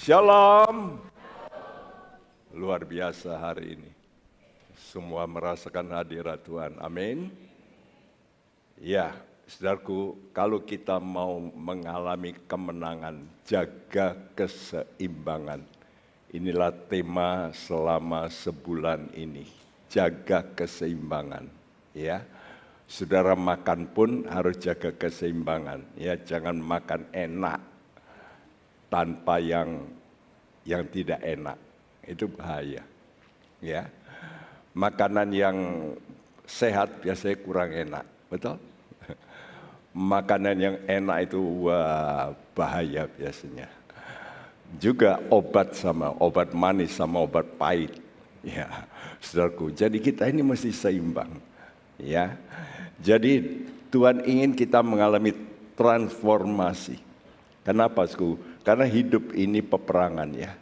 Shalom. Luar biasa hari ini. Semua merasakan hadirat Tuhan. Amin. Ya, saudaraku, kalau kita mau mengalami kemenangan, jaga keseimbangan. Inilah tema selama sebulan ini. Jaga keseimbangan. Ya, saudara makan pun harus jaga keseimbangan. Ya, jangan makan enak tanpa yang tidak enak. Itu bahaya. Ya. Makanan yang sehat biasanya kurang enak, betul? Makanan yang enak itu bahaya biasanya. Juga obat manis sama obat pahit. Ya, saudaraku. Jadi kita ini mesti seimbang. Ya. Jadi Tuhan ingin kita mengalami transformasi. Kenapa, Sku? Karena hidup ini peperangan, ya.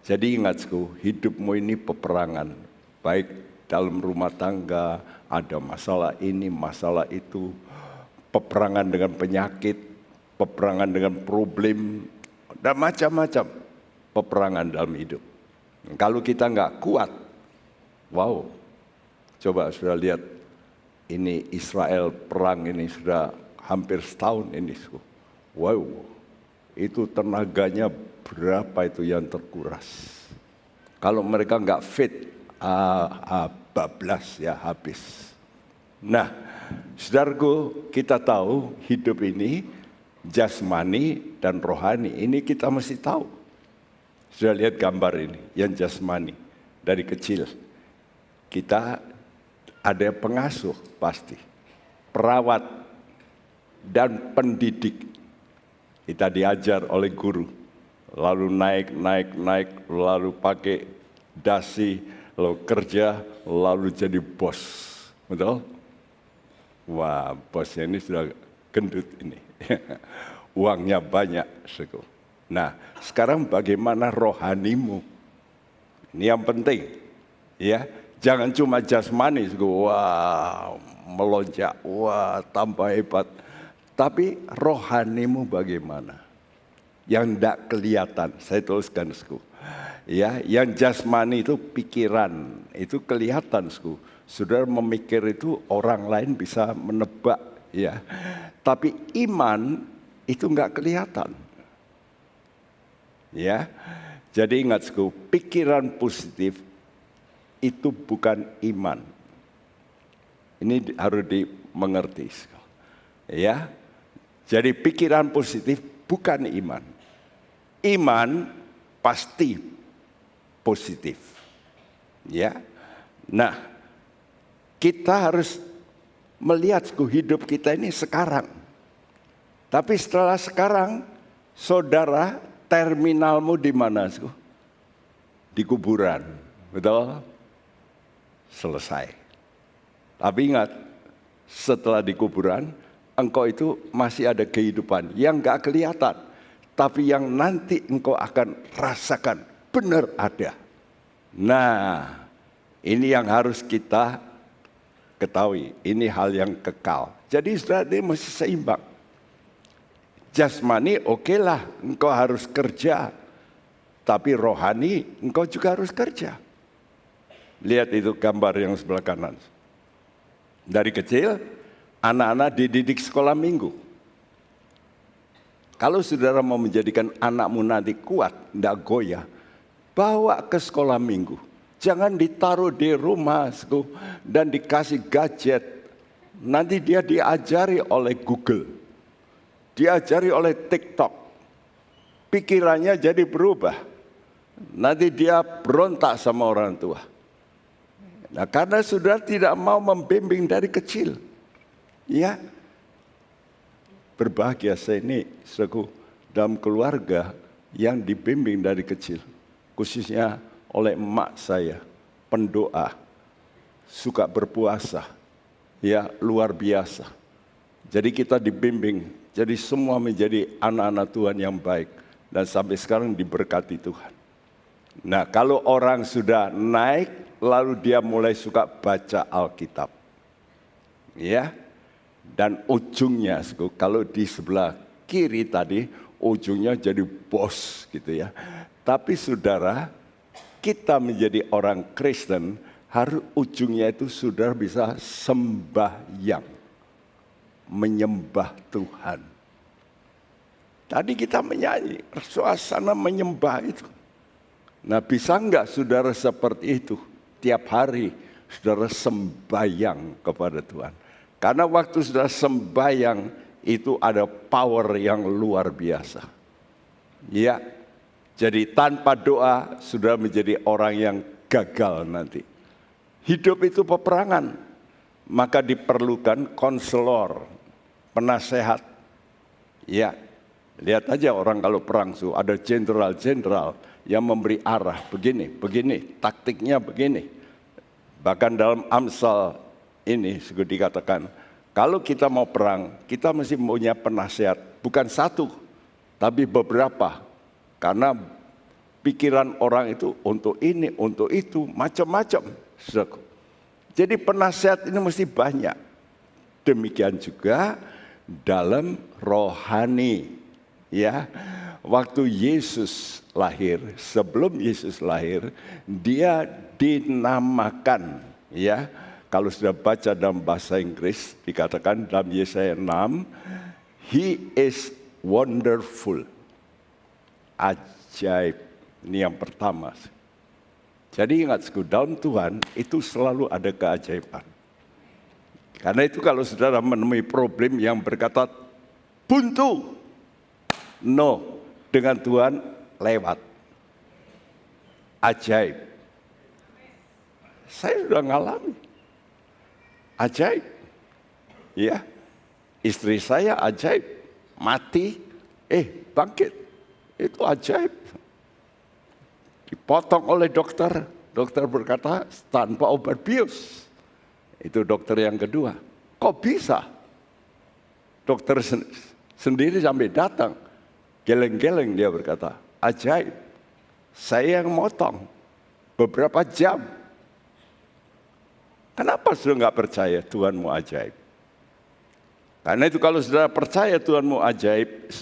Jadi ingat, Sku, hidupmu ini peperangan. Baik dalam rumah tangga, ada masalah ini, masalah itu. Peperangan dengan penyakit, peperangan dengan problem, dan macam-macam peperangan dalam hidup. Kalau kita nggak kuat, wow. Coba sudah lihat, ini Israel perang ini sudah hampir setahun ini. Wow, itu tenaganya berapa itu yang terkuras. Kalau mereka nggak fit, bablas ya, habis. Nah, saudaraku, kita tahu hidup ini jasmani dan rohani. Ini kita mesti tahu. Sudah lihat gambar ini, yang jasmani. Dari kecil, kita ada pengasuh pasti, perawat, dan pendidik. Kita diajar oleh guru. Lalu naik, lalu pakai dasi, lalu kerja, lalu jadi bos. Betul? Wah, bosnya ini sudah gendut ini. Uangnya banyak. Nah, sekarang bagaimana rohanimu? Ini yang penting. Ya, jangan cuma jasmani, wah, melonjak, wah, tambah hebat. Tapi rohanimu bagaimana? Yang tidak kelihatan, saya tuliskan, Sku. Ya, yang jasmani itu pikiran, itu kelihatan, Sku. Saudara memikir itu orang lain bisa menebak, ya. Tapi iman itu nggak kelihatan. Ya. Jadi ingat, Sku, pikiran positif itu bukan iman. Ini harus dimengerti, Sku. Ya. Jadi pikiran positif bukan iman. Iman pasti positif. Ya. Nah, kita harus melihat hidup kita ini sekarang. Tapi setelah sekarang, saudara, terminalmu di mana? Di kuburan. Betul? Selesai. Tapi ingat, setelah di kuburan, engkau itu masih ada kehidupan yang gak kelihatan. Tapi yang nanti engkau akan rasakan benar ada. Nah, ini yang harus kita ketahui. Ini hal yang kekal. Jadi saudara ini mesti seimbang. Jasmani okelah, engkau harus kerja. Tapi rohani engkau juga harus kerja. Lihat itu gambar yang sebelah kanan. Dari kecil, anak-anak dididik sekolah minggu. Kalau saudara mau menjadikan anakmu nanti kuat, tidak goyah, bawa ke sekolah minggu. Jangan ditaruh di rumah dan dikasih gadget. Nanti dia diajari oleh Google, diajari oleh TikTok. Pikirannya jadi berubah. Nanti dia berontak sama orang tua. Nah, karena saudara tidak mau membimbing dari kecil. Ya. Berbahagia saya ini, dalam keluarga yang dibimbing dari kecil. Khususnya oleh emak saya, pendoa, suka berpuasa, ya luar biasa. Jadi kita dibimbing, jadi semua menjadi anak-anak Tuhan yang baik. Dan sampai sekarang diberkati Tuhan. Nah, kalau orang sudah naik, lalu dia mulai suka baca Alkitab. Ya. Dan ujungnya, kalau di sebelah kiri tadi, ujungnya jadi bos gitu ya. Tapi saudara, kita menjadi orang Kristen harus ujungnya itu saudara bisa sembahyang, menyembah Tuhan. Tadi kita menyanyi, suasana menyembah itu. Nah, bisa enggak saudara seperti itu? Tiap hari saudara sembahyang kepada Tuhan. Karena waktu saudara sembahyang itu ada power yang luar biasa. Ya, jadi tanpa doa saudara menjadi orang yang gagal nanti. Hidup itu peperangan, maka diperlukan konselor, penasehat. Ya, lihat aja orang kalau perang ada jenderal-jenderal yang memberi arah begini, taktiknya begini. Bahkan dalam Amsal ini juga dikatakan, kalau kita mau perang, kita mesti punya penasehat, bukan satu, tapi beberapa. Karena pikiran orang itu untuk ini, untuk itu, macam-macam. Jadi penasehat ini mesti banyak. Demikian juga dalam rohani. Ya, waktu Yesus lahir, sebelum Yesus lahir, dia dinamakan. Ya, kalau sudah baca dalam bahasa Inggris, dikatakan dalam Yesaya 6, He is wonderful. Ajaib. Ini yang pertama. Jadi ingat, dalam Tuhan itu selalu ada keajaiban. Karena itu kalau saudara menemui problem yang berkata buntu, no, dengan Tuhan lewat. Ajaib. Saya sudah ngalami. Ajaib. Ya. Istri saya ajaib. Mati, bangkit. Itu ajaib. Dipotong oleh dokter. Dokter berkata tanpa obat bius. Itu dokter yang kedua. Kok bisa? Dokter sendiri sampai datang. Geleng-geleng dia berkata, ajaib. Saya yang motong. Beberapa jam. Kenapa sudah nggak percaya Tuhanmu ajaib? Karena itu kalau saudara percaya Tuhanmu ajaib,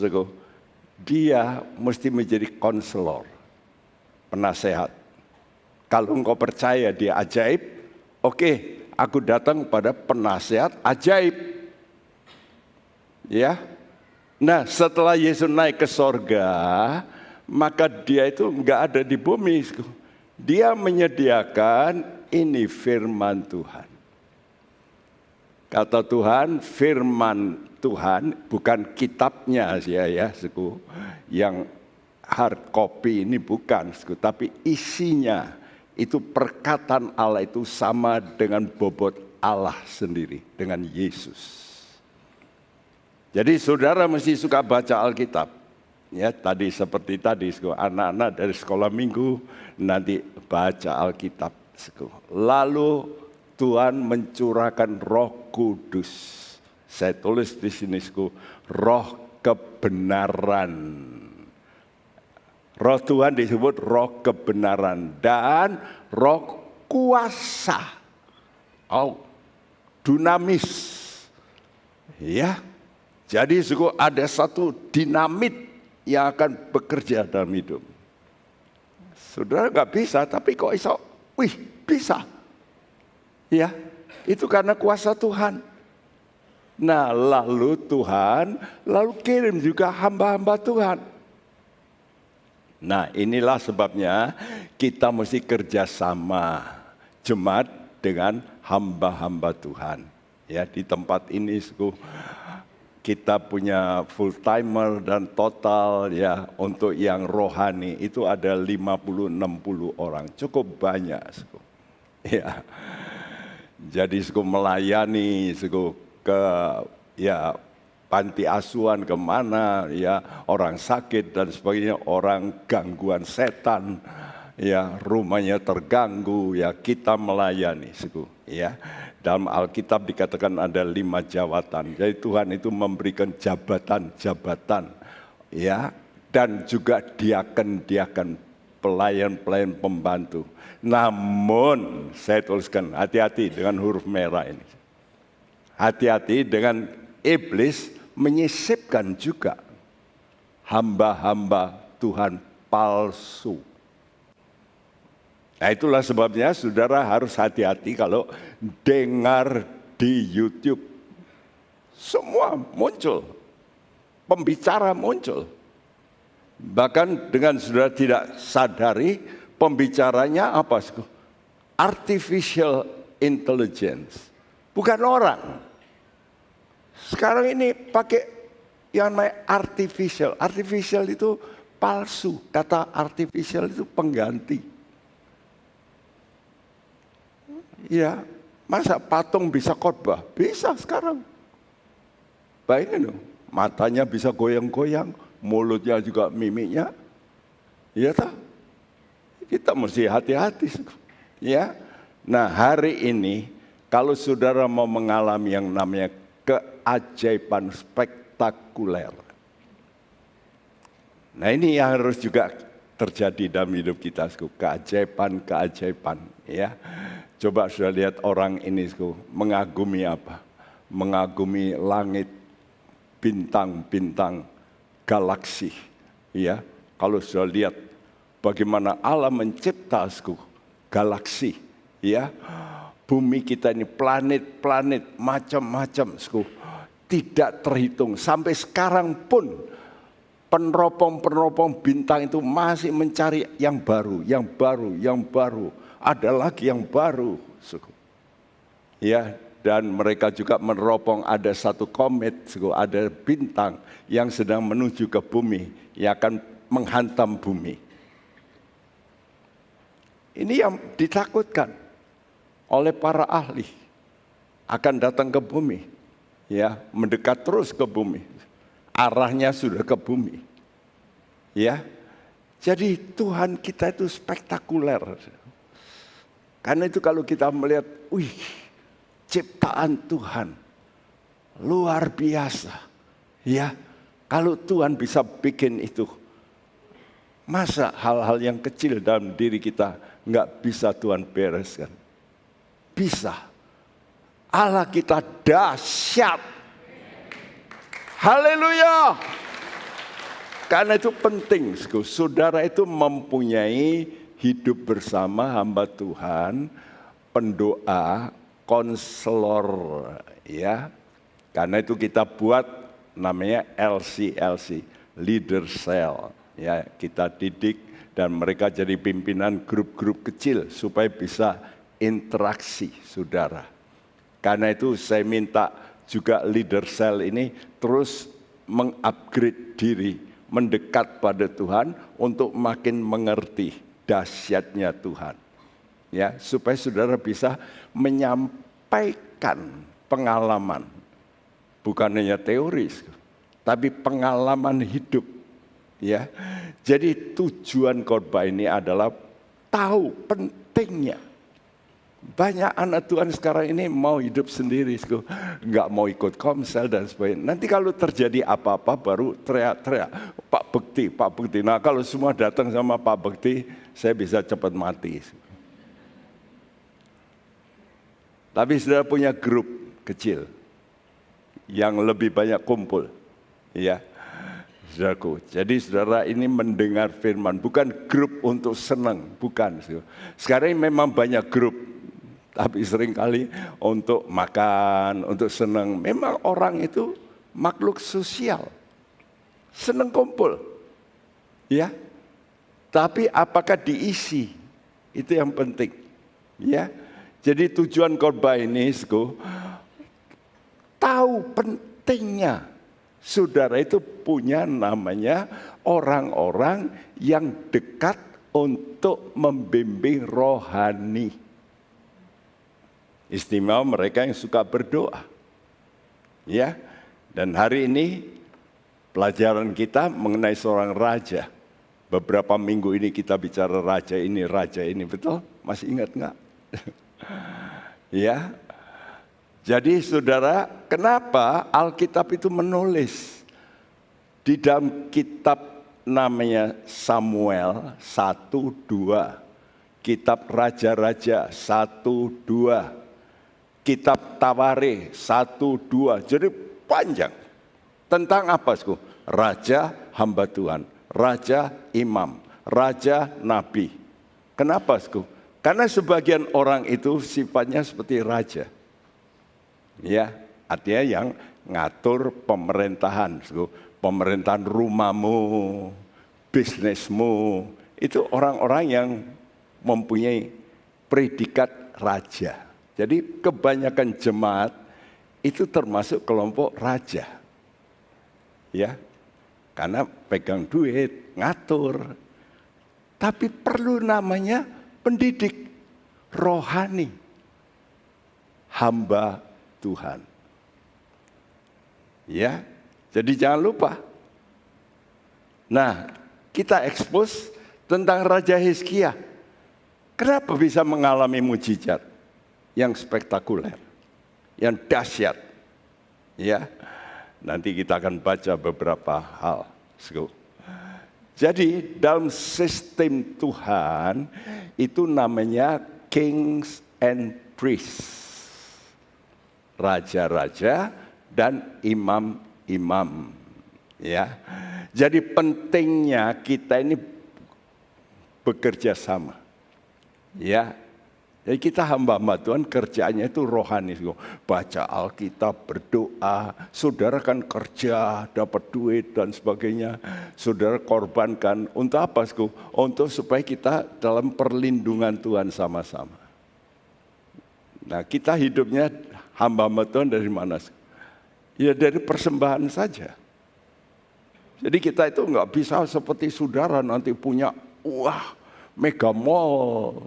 dia mesti menjadi konselor, penasehat. Kalau engkau percaya dia ajaib, oke, aku datang pada penasehat ajaib. Ya. Nah, setelah Yesus naik ke sorga, maka dia itu enggak ada di bumi. Dia menyediakan ini firman Tuhan. Kata Tuhan, firman Tuhan, bukan kitabnya ya, yang hard copy ini bukan, tapi isinya. Itu perkataan Allah itu sama dengan bobot Allah sendiri, dengan Yesus. Jadi saudara mesti suka baca Alkitab. Ya, tadi seperti tadi, anak-anak dari sekolah minggu nanti baca Alkitab. Lalu Tuhan mencurahkan Roh Kudus. Saya tulis di sini, Roh kebenaran. Roh Tuhan disebut roh kebenaran dan roh kuasa. Dunamis. Ya. Jadi ada satu dinamit yang akan bekerja dalam hidup. Saudara nggak bisa, tapi kok iso? Wih, bisa. Ya, itu karena kuasa Tuhan. Nah, lalu Tuhan kirim juga hamba-hamba Tuhan. Nah, inilah sebabnya kita mesti kerjasama jemaat dengan hamba-hamba Tuhan. Ya, di tempat ini kita punya full timer dan total ya untuk yang rohani itu ada 50-60 orang, cukup banyak. Ya, jadi melayani ke ya panti asuhan kemana ya, orang sakit dan sebagainya, orang gangguan setan ya, rumahnya terganggu ya, kita melayani ya. Dalam Alkitab dikatakan ada 5 jabatan. Jadi Tuhan itu memberikan jabatan-jabatan ya, dan juga diaken-diaken, pelayan-pelayan pembantu. Namun saya tuliskan hati-hati dengan huruf merah ini. Hati-hati dengan iblis menyisipkan juga hamba-hamba Tuhan palsu. Nah itulah sebabnya saudara harus hati-hati kalau dengar di YouTube. Semua muncul, pembicara muncul. Bahkan dengan saudara tidak sadari, pembicaranya apa? Artificial intelligence. Bukan orang. Sekarang ini pakai yang namanya artificial. Artificial itu palsu. Kata artificial itu pengganti. Ya, masa patung bisa khotbah? Bisa sekarang. Bayangin dong, matanya bisa goyang-goyang, mulutnya juga mimiknya. Iya tak? Kita mesti hati-hati. Ya. Nah, hari ini kalau saudara mau mengalami yang namanya keajaiban spektakuler. Nah, ini yang harus juga terjadi dalam hidup kita, keajaiban, ya. Coba sudah lihat orang ini, mengagumi apa? Mengagumi langit, bintang-bintang, galaksi. Ya, kalau sudah lihat bagaimana Allah mencipta galaksi, ya, bumi kita ini planet-planet macam-macam, tidak terhitung. Sampai sekarang pun peneropong bintang itu masih mencari yang baru. Ada lagi yang baru. Ya, dan mereka juga meneropong ada satu komet, ada bintang yang sedang menuju ke bumi, yang akan menghantam bumi. Ini yang ditakutkan oleh para ahli. Akan datang ke bumi, ya, mendekat terus ke bumi. Arahnya sudah ke bumi. Ya. Jadi Tuhan kita itu spektakuler. Karena itu kalau kita melihat, ciptaan Tuhan luar biasa. Ya, kalau Tuhan bisa bikin itu, masa hal-hal yang kecil dalam diri kita nggak bisa Tuhan bereskan? Bisa. Allah kita dahsyat. Haleluya. Karena itu penting, saudara itu mempunyai hidup bersama hamba Tuhan, pendoa, konselor, ya. Karena itu kita buat namanya LC, Leader Cell, ya. Kita didik dan mereka jadi pimpinan grup-grup kecil supaya bisa interaksi, saudara. Karena itu saya minta juga Leader Cell ini terus mengupgrade diri, mendekat pada Tuhan untuk makin mengerti dahsyatnya Tuhan. Ya, supaya saudara bisa menyampaikan pengalaman. Bukan hanya teoris, tapi pengalaman hidup. Ya. Jadi tujuan khotbah ini adalah tahu pentingnya. Banyak anak Tuhan sekarang ini mau hidup sendiri, nggak mau ikut komsel dan sebagainya. Nanti kalau terjadi apa-apa baru teriak-teriak, Pak Bekti. Nah kalau semua datang sama Pak Bekti, saya bisa cepat mati. Tapi saudara punya grup kecil yang lebih banyak kumpul, ya, saudaraku. Jadi saudara ini mendengar firman, bukan grup untuk senang, bukan. Sekarang ini memang banyak grup. Tapi seringkali untuk makan, untuk senang. Memang orang itu makhluk sosial. Senang kumpul. Ya. Tapi apakah diisi? Itu yang penting. Ya. Jadi tujuan khotbah ini, tahu pentingnya. Saudara itu punya namanya orang-orang yang dekat untuk membimbing rohani. Istimewa mereka yang suka berdoa. Ya. Dan hari ini pelajaran kita mengenai seorang raja. Beberapa minggu ini kita bicara raja ini, betul? Masih ingat enggak? Ya. Jadi saudara, kenapa Alkitab itu menulis di dalam kitab namanya Samuel 1-2, kitab raja-raja 1-2, kitab Taware 1-2, jadi panjang. Tentang apa? raja hamba Tuhan, raja imam, raja nabi. Kenapa, Sku? Karena sebagian orang itu sifatnya seperti raja. Ya, artinya yang ngatur pemerintahan, Sku. Pemerintahan rumahmu, bisnismu, itu orang-orang yang mempunyai predikat raja. Jadi kebanyakan jemaat itu termasuk kelompok raja. Ya, karena pegang duit, ngatur. Tapi perlu namanya pendidik rohani, hamba Tuhan. Ya, jadi jangan lupa. Nah, kita ekspos tentang Raja Hizkia. Kenapa bisa mengalami mujizat yang spektakuler, yang dahsyat? Ya, nanti kita akan baca beberapa hal. Jadi dalam sistem Tuhan itu namanya kings and priests. Raja-raja dan imam-imam. Ya. Jadi pentingnya kita ini bekerja sama. Ya. Jadi kita hamba-hamba Tuhan kerjaannya itu rohani. Baca Alkitab, berdoa. Saudara kan kerja, dapat duit dan sebagainya. Saudara korbankan. Untuk apa? Untuk supaya kita dalam perlindungan Tuhan sama-sama. Nah, kita hidupnya hamba-hamba Tuhan dari mana? Ya dari persembahan saja. Jadi kita itu nggak bisa seperti saudara nanti punya mega mall.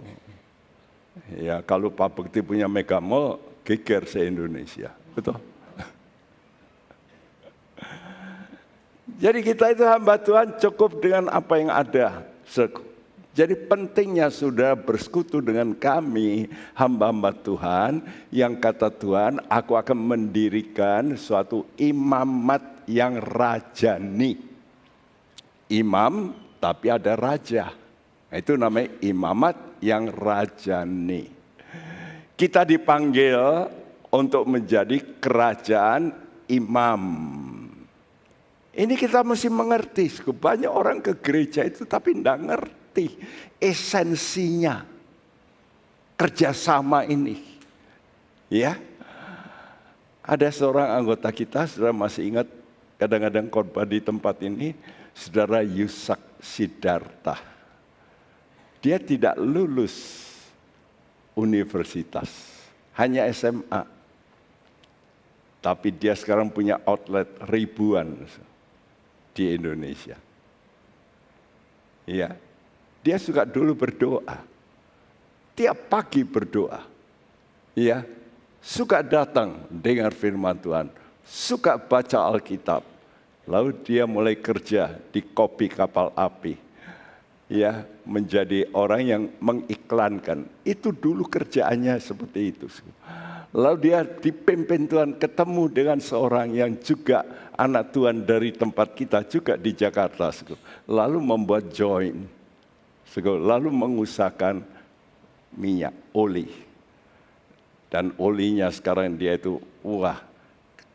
Ya kalau Pak Bekti punya mega mall, geger se-Indonesia. Betul? Jadi kita itu hamba Tuhan cukup dengan apa yang ada. Jadi pentingnya sudah bersekutu dengan kami, hamba-hamba Tuhan, yang kata Tuhan, aku akan mendirikan suatu imamat yang rajani. Imam, tapi ada raja. Itu namanya imamat yang rajani. Kita dipanggil untuk menjadi kerajaan imam. Ini kita mesti mengerti. Banyak orang ke gereja itu tapi tidak ngerti esensinya kerjasama ini. Ya, ada seorang anggota kita, saudara masih ingat kadang-kadang khotbah di tempat ini, saudara Yusak Sidarta. Dia tidak lulus universitas, hanya SMA. Tapi dia sekarang punya outlet ribuan di Indonesia. Iya. Dia suka dulu berdoa. Tiap pagi berdoa. Iya. Suka datang dengar firman Tuhan. Suka baca Alkitab. Lalu dia mulai kerja di kopi kapal api. Ya, menjadi orang yang mengiklankan. Itu dulu kerjaannya seperti itu. Lalu dia dipimpin Tuhan ketemu dengan seorang yang juga anak Tuhan dari tempat kita juga di Jakarta. Lalu membuat join. Lalu mengusahakan minyak, oli. Dan olinya sekarang dia itu,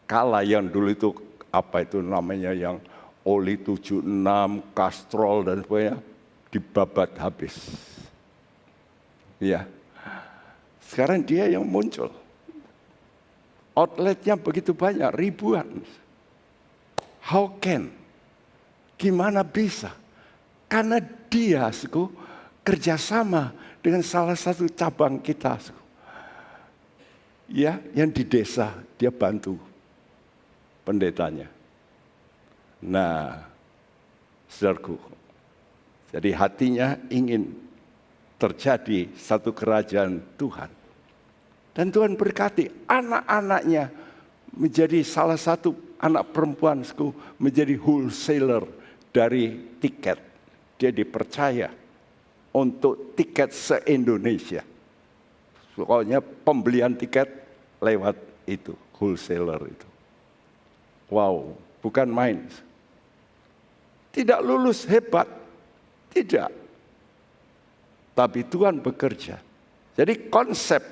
kalah yang dulu itu, apa itu namanya, yang oli 76, kastrol dan sebagainya, dibabat habis. Ya, sekarang dia yang muncul. Outletnya begitu banyak, ribuan. How can? Gimana bisa? Karena dia kerjasama dengan salah satu cabang kita. Ya, yang di desa dia bantu pendetanya. Nah, saudaraku, jadi hatinya ingin terjadi satu kerajaan Tuhan. Dan Tuhan berkati anak-anaknya menjadi salah satu anak perempuan menjadi wholesaler dari tiket. Dia dipercaya untuk tiket se-Indonesia. Pokoknya pembelian tiket lewat itu, wholesaler itu. Wow, bukan main. Tidak lulus hebat, tidak. Tapi Tuhan bekerja. Jadi konsep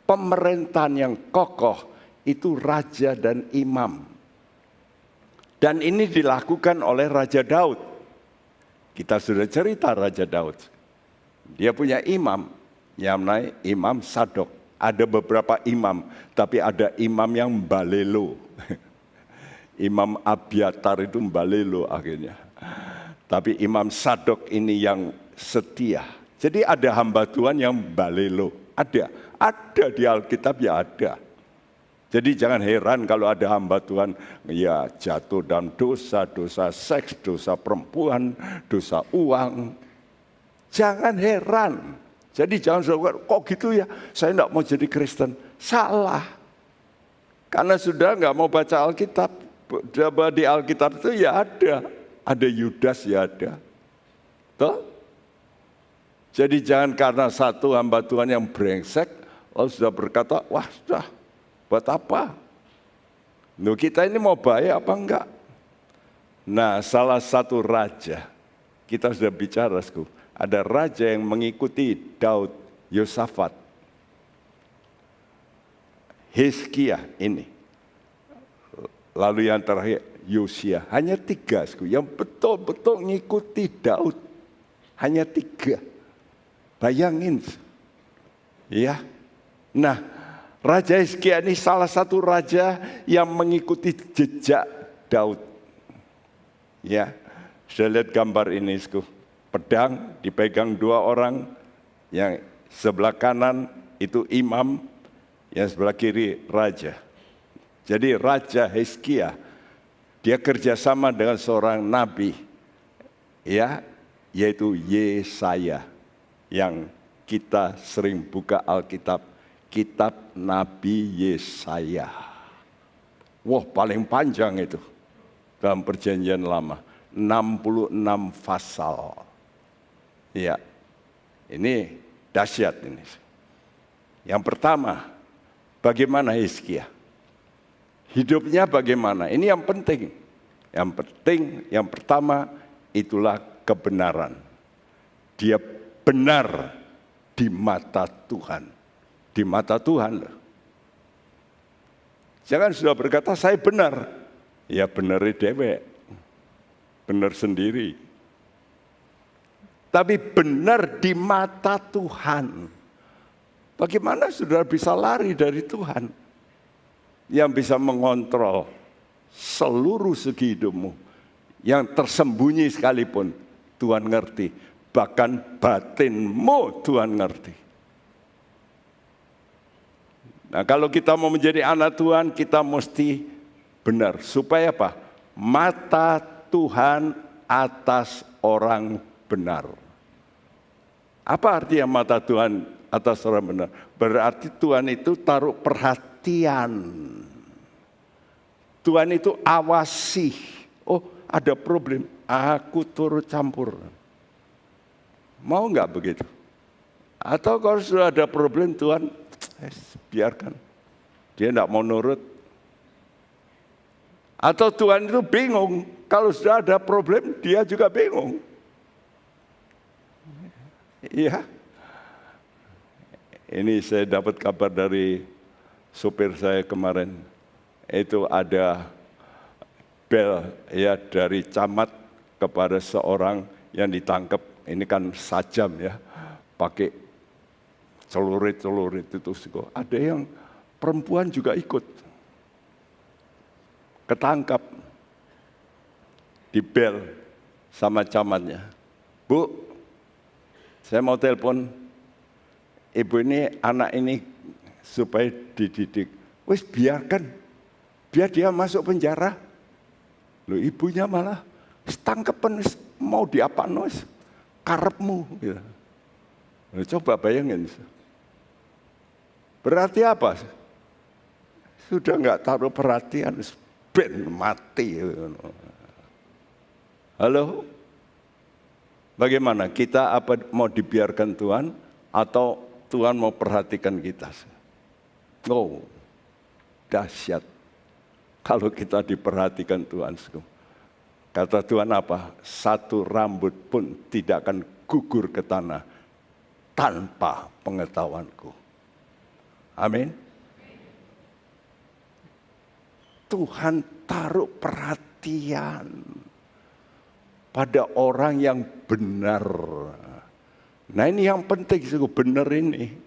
pemerintahan yang kokoh itu raja dan imam. Dan ini dilakukan oleh Raja Daud. Kita sudah cerita Raja Daud. Dia punya imam, yang namanya Imam Sadok. Ada beberapa imam, tapi ada imam yang balelo. Imam Abiatar itu balelo akhirnya. Tapi Imam Sadok ini yang setia. Jadi ada hamba Tuhan yang balelo. Ada di Alkitab ya ada. Jadi jangan heran kalau ada hamba Tuhan ya jatuh dalam dosa, dosa seks, dosa perempuan, dosa uang. Jangan heran. Jadi jangan saudara, kok gitu ya, saya tidak mau jadi Kristen. Salah. Karena sudah nggak mau baca Alkitab. Di Alkitab itu ya ada Yudas ya ada. Tuh? Jadi jangan karena satu hamba Tuhan yang brengsek, lalu sudah berkata, wah sudah, buat apa? Loh, kita ini mau baik apa enggak? Nah, salah satu raja, kita sudah bicara, ada raja yang mengikuti Daud, Yosafat, Hizkia ini. Lalu yang terakhir Yosia, hanya 3 yang betul-betul mengikuti Daud, hanya 3. Bayangin, ya. Nah, Raja Hizkia ini salah satu raja yang mengikuti jejak Daud. Ya, saya lihat gambar ini, pedang dipegang 2 orang, yang sebelah kanan itu imam, yang sebelah kiri raja. Jadi Raja Hizkia, dia kerjasama dengan seorang nabi, ya, yaitu Yesaya, yang kita sering buka Alkitab, kitab Nabi Yesaya. Wah, paling panjang itu dalam Perjanjian Lama, 66 pasal. Ya, ini dahsyat ini. Yang pertama, bagaimana Hizkia? Hidupnya bagaimana? Ini yang penting. Yang penting, yang pertama, itulah kebenaran. Dia benar di mata Tuhan. Di mata Tuhan. Jangan sudah berkata, saya benar. Ya benar dewek. Benar sendiri. Tapi benar di mata Tuhan. Bagaimana saudara bisa lari dari Tuhan? Yang bisa mengontrol seluruh segi hidupmu. Yang tersembunyi sekalipun Tuhan ngerti. Bahkan batinmu Tuhan ngerti. Nah, kalau kita mau menjadi anak Tuhan, kita mesti benar. Supaya apa? Mata Tuhan atas orang benar. Apa artinya mata Tuhan atas orang benar? Berarti Tuhan itu taruh perhatian. Tuhan itu awasi. Oh, ada problem, aku turut campur. Mau nggak begitu? Atau kalau sudah ada problem, Tuhan biarkan. Dia tidak mau nurut. Atau Tuhan itu bingung. Kalau sudah ada problem, dia juga bingung. Iya. Ini saya dapat kabar dari supir saya kemarin. Itu ada bel ya dari camat kepada seorang yang ditangkap. Ini kan sajam ya, pakai celurit itu. Ada yang perempuan juga ikut, ketangkap, dibel sama camatnya. Bu, saya mau telepon ibu ini, anak ini supaya dididik. Wis biarkan, biar dia masuk penjara. Loh, ibunya malah tangkepan, mau diapain wis karepmu. Gitu. Loh, coba bayangin. Berarti apa? Sudah nggak taruh perhatian, ben mati. Halo? Bagaimana? Kita apa mau dibiarkan Tuhan atau Tuhan mau perhatikan kita? Oh, dahsyat. Kalau kita diperhatikan Tuhan. Kata Tuhan apa? Satu rambut pun tidak akan gugur ke tanah tanpa pengetahuanku. Amin. Tuhan taruh perhatian perhatian pada orang yang benar. Nah ini yang penting, benar ini.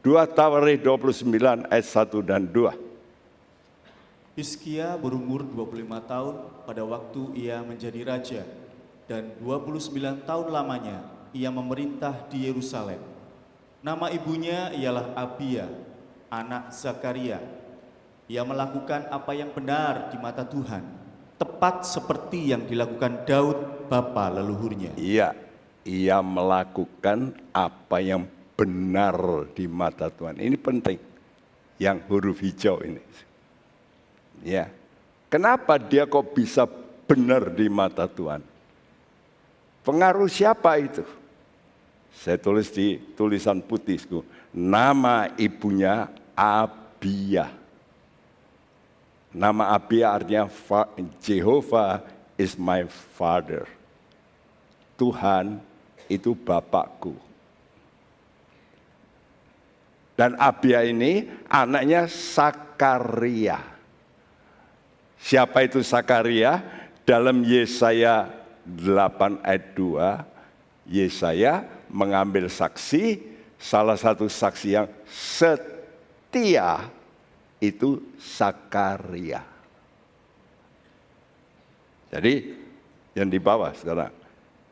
2 Tawarikh 29 ayat 1 dan 2. Hizkia berumur 25 tahun pada waktu ia menjadi raja, dan 29 tahun lamanya ia memerintah di Yerusalem. Nama ibunya ialah Abia, anak Zakaria. Ia melakukan apa yang benar di mata Tuhan, tepat seperti yang dilakukan Daud bapa leluhurnya. Iya, ia melakukan apa yang benar di mata Tuhan. Ini penting, yang huruf hijau ini. Ya, kenapa dia kok bisa benar di mata Tuhan? Pengaruh siapa itu? Saya tulis di tulisan putihku. Nama ibunya Abia. Nama Abia artinya Jehovah is my father. Tuhan itu bapakku. Dan Abia ini anaknya Sakaria. Siapa itu Sakaria? Dalam Yesaya 8 ayat 2, Yesaya mengambil saksi, salah satu saksi yang setia itu Sakaria. Jadi yang di bawah sekarang,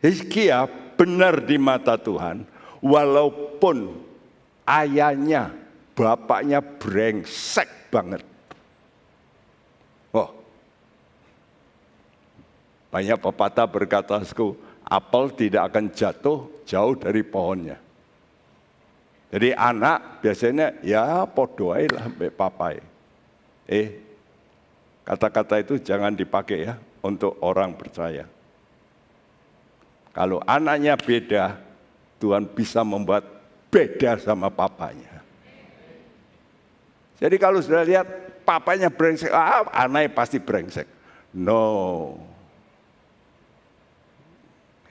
Hizkia benar di mata Tuhan, walaupun ayahnya, bapaknya brengsek banget. Oh, banyak pepatah berkata, apel tidak akan jatuh jauh dari pohonnya. Jadi anak biasanya ya podoai lah mbak papai. Kata-kata itu jangan dipakai ya untuk orang percaya. Kalau anaknya beda, Tuhan bisa membuat beda sama papanya. Jadi kalau sudah lihat papanya brengsek, anaknya pasti brengsek. No.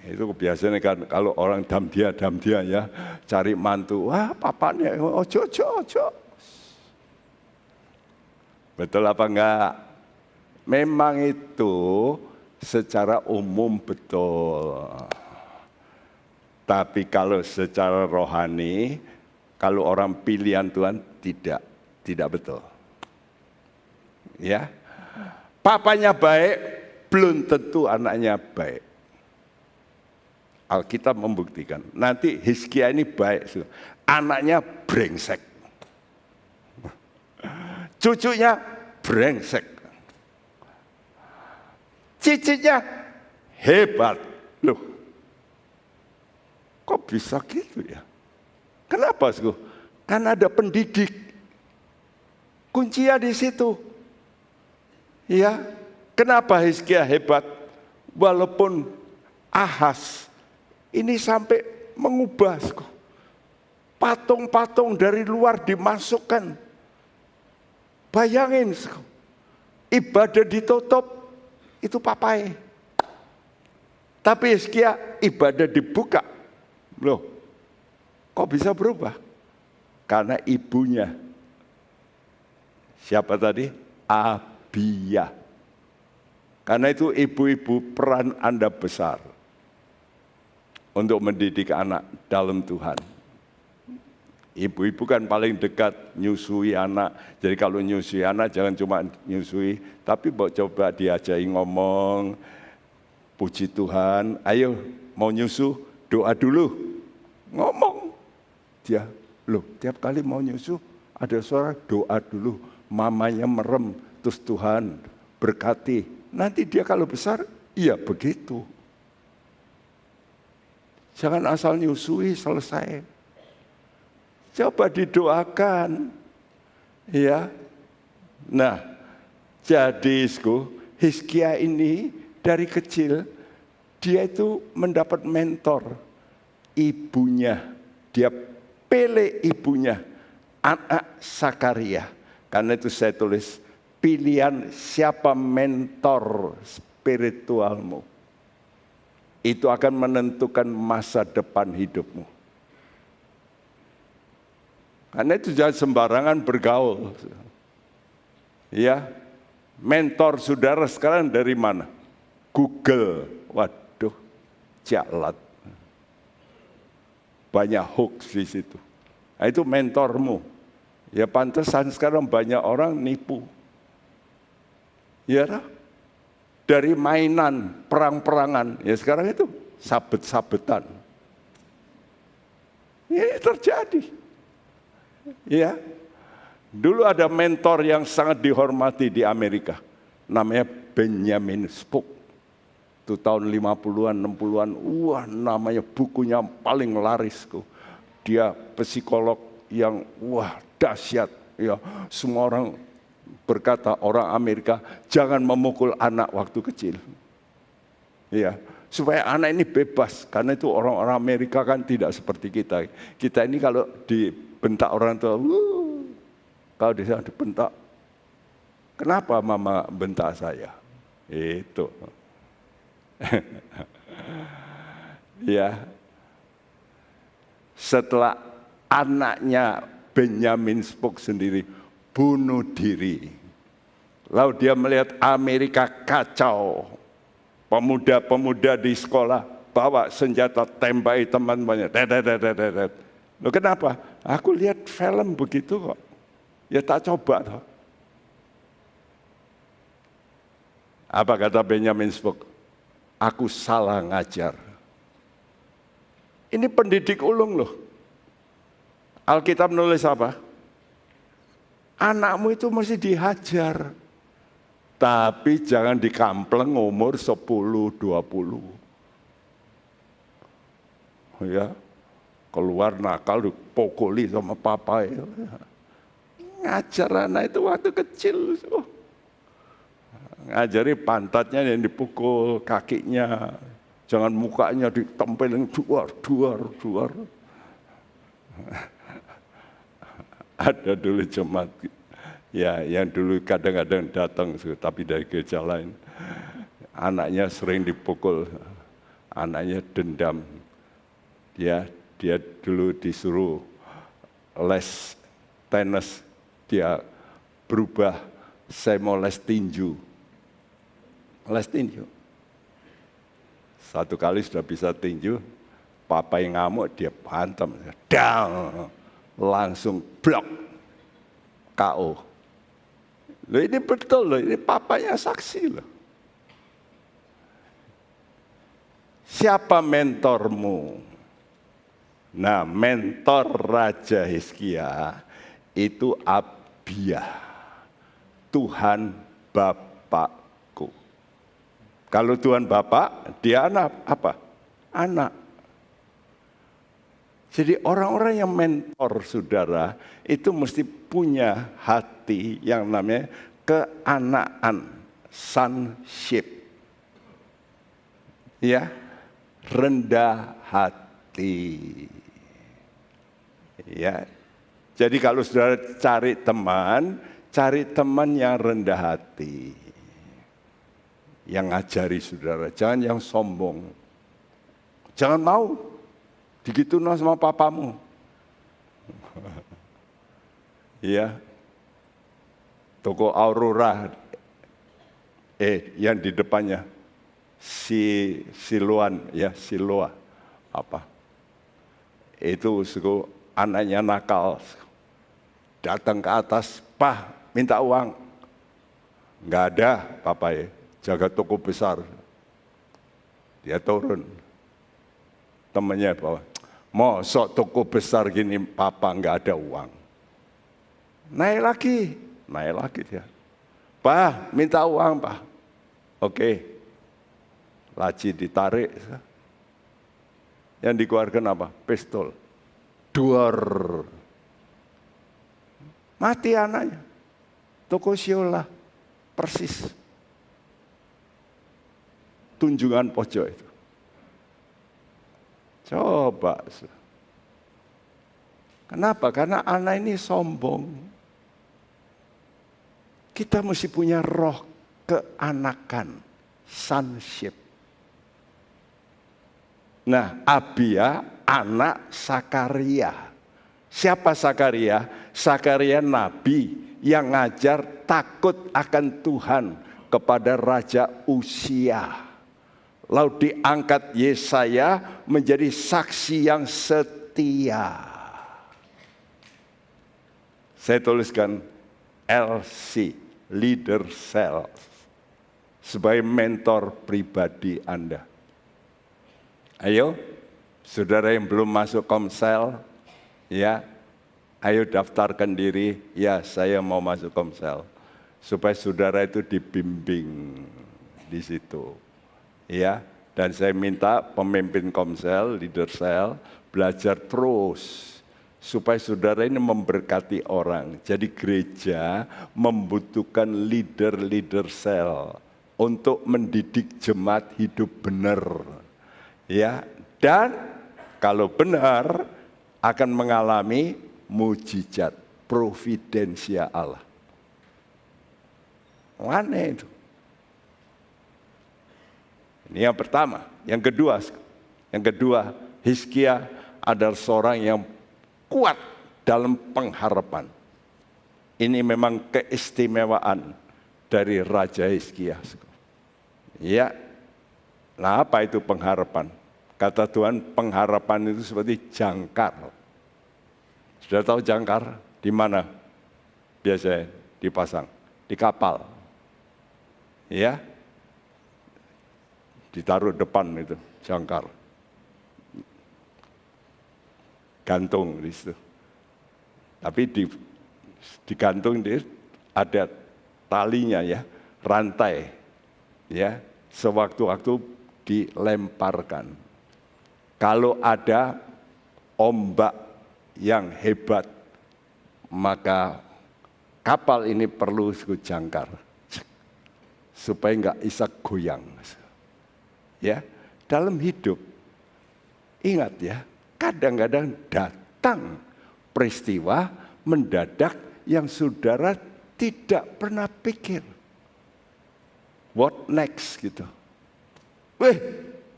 Itu biasanya kan kalau orang damdia ya, cari mantu, papanya ojo. Betul apa enggak? Memang itu secara umum betul. Tapi kalau secara rohani, kalau orang pilihan Tuhan tidak betul. Ya. Papanya baik, belum tentu anaknya baik. Alkitab membuktikan. Nanti Hizkia ini baik, anaknya brengsek. Cucunya brengsek. Cicitnya hebat. Loh, kok bisa gitu ya? Kenapa? Karena ada pendidik. Kuncinya di situ. Ya, kenapa Hizkia hebat? Walaupun Ahaz ini sampai mengubah. Patung-patung dari luar dimasukkan. Bayangin, ibadah ditutup. Itu papai. Tapi Hizkia ibadah dibuka. Loh, kok bisa berubah? Karena ibunya. Siapa tadi? Abia. Karena itu ibu-ibu peran Anda besar. Untuk mendidik anak dalam Tuhan. Ibu-ibu kan paling dekat nyusui anak. Jadi kalau nyusui anak jangan cuma nyusui, tapi coba diajari ngomong, puji Tuhan, ayo mau nyusu, doa dulu. Ngomong. Dia, loh tiap kali mau nyusu, ada suara doa dulu. Mamanya merem, terus Tuhan berkati. Nanti dia kalau besar, iya begitu. Jangan asal nyusui selesai. Coba didoakan. Ya. Nah, jadi Hizkia ini dari kecil dia itu mendapat mentor ibunya. Dia pilih ibunya, anak Sakaria. Karena itu saya tulis pilihan siapa mentor spiritualmu. Itu akan menentukan masa depan hidupmu. Karena itu jangan sembarangan bergaul. Ya, mentor saudara sekarang dari mana? Google, waduh, jalat. Banyak hoax di situ. Nah, itu mentormu. Ya pantesan sekarang banyak orang nipu. Ya, dari mainan, perang-perangan. Ya sekarang itu sabet-sabetan. Ini terjadi. Ya. Dulu ada mentor yang sangat dihormati di Amerika. Namanya Benjamin Spock. Itu tahun 50-an, 60-an. Wah, namanya bukunya paling laris. Dia psikolog yang dahsyat. Ya, semua orang berkata, orang Amerika jangan memukul anak waktu kecil. Ya, supaya anak ini bebas. Karena itu orang-orang Amerika kan tidak seperti kita. Kita ini kalau dibentak orang tua, kalau di sana dibentak, kenapa mama bentak saya? Itu. Ya. Setelah anaknya Benjamin Spock sendiri bunuh diri. Lalu dia melihat Amerika kacau. Pemuda-pemuda di sekolah bawa senjata tembaki teman-temannya. Loh, kenapa? Aku lihat film begitu kok. Ya tak coba toh. Apa kata Benjamin Spock? Aku salah ngajar. Ini pendidik ulung loh. Alkitab nulis apa? Anakmu itu mesti dihajar. Tapi jangan dikampleng umur 10-20. Ya, keluar nakal dipukuli sama papa. Ya. Ngajar anak itu waktu kecil. Ngajari pantatnya yang dipukul, kakinya. Jangan mukanya ditempelin duar. Ada dulu jemaat ya yang dulu kadang-kadang datang tapi dari gereja lain. Anaknya sering dipukul, anaknya dendam. Dia dulu disuruh les tenis, dia berubah, saya mau les tinju. Les tinju. Satu kali sudah bisa tinju, papa yang ngamuk dia hantam, dang, langsung blok, KO. Loh ini betul loh, ini papanya saksi loh. Siapa mentormu? Nah, mentor Raja Hizkia itu Abia, Tuhan Bapakku. Kalau Tuhan Bapak, dia anak apa? Anak. Jadi orang-orang yang mentor saudara itu mesti punya hati yang namanya keanakan, sonship. Ya, rendah hati. Ya. Jadi kalau saudara cari teman yang rendah hati. Yang ngajari saudara, jangan yang sombong. Jangan mau digitu sama papamu. Iya. Toko Aurora yang di depannya Siloan ya, Siloa apa? Itu anaknya nakal. Datang ke atas, "Pak, minta uang." Enggak ada, papa ya. Jaga toko besar. Dia turun. Temannya bawa, "Mosok toko besar gini papa enggak ada uang." Naik lagi dia. "Pak, minta uang, Pak." Oke. Laci ditarik. Yang dikeluarkan apa? Pistol. Duar. Mati anaknya. Toko Siola. Persis. Tunjungan pojok itu. Coba. Kenapa? Karena anak ini sombong. Kita mesti punya roh keanakan, sonship. Nah, Abia anak Sakaria. Siapa Sakaria? Sakaria nabi yang ngajar takut akan Tuhan kepada Raja Usia. Lalu diangkat Yesaya menjadi saksi yang setia. Saya tuliskan LC, Leader Cell, sebagai mentor pribadi Anda. Ayo, saudara yang belum masuk Komsel, ya, ayo daftarkan diri, ya saya mau masuk Komsel. Supaya saudara itu dibimbing di situ. Ya, dan saya minta pemimpin Komsel, leader sel, belajar terus supaya saudara ini memberkati orang. Jadi gereja membutuhkan leader sel untuk mendidik jemaat hidup benar. Ya, dan kalau benar akan mengalami mujizat, providensia Allah. Mana itu? Ini yang pertama. Yang kedua, Hizkia adalah seorang yang kuat dalam pengharapan. Ini memang keistimewaan dari Raja Hizkia. Ya, nah apa itu pengharapan? Kata Tuhan, pengharapan itu seperti jangkar. Sudah tahu jangkar di mana biasanya dipasang? Di kapal. Ya, ditaruh depan itu jangkar, gantung di situ. Tapi digantung ada talinya ya, rantai, ya. Sewaktu-waktu dilemparkan. Kalau ada ombak yang hebat, maka kapal ini perlu jangkar supaya nggak bisa goyang. Ya, dalam hidup, ingat ya, kadang-kadang datang peristiwa mendadak yang saudara tidak pernah pikir. What next gitu.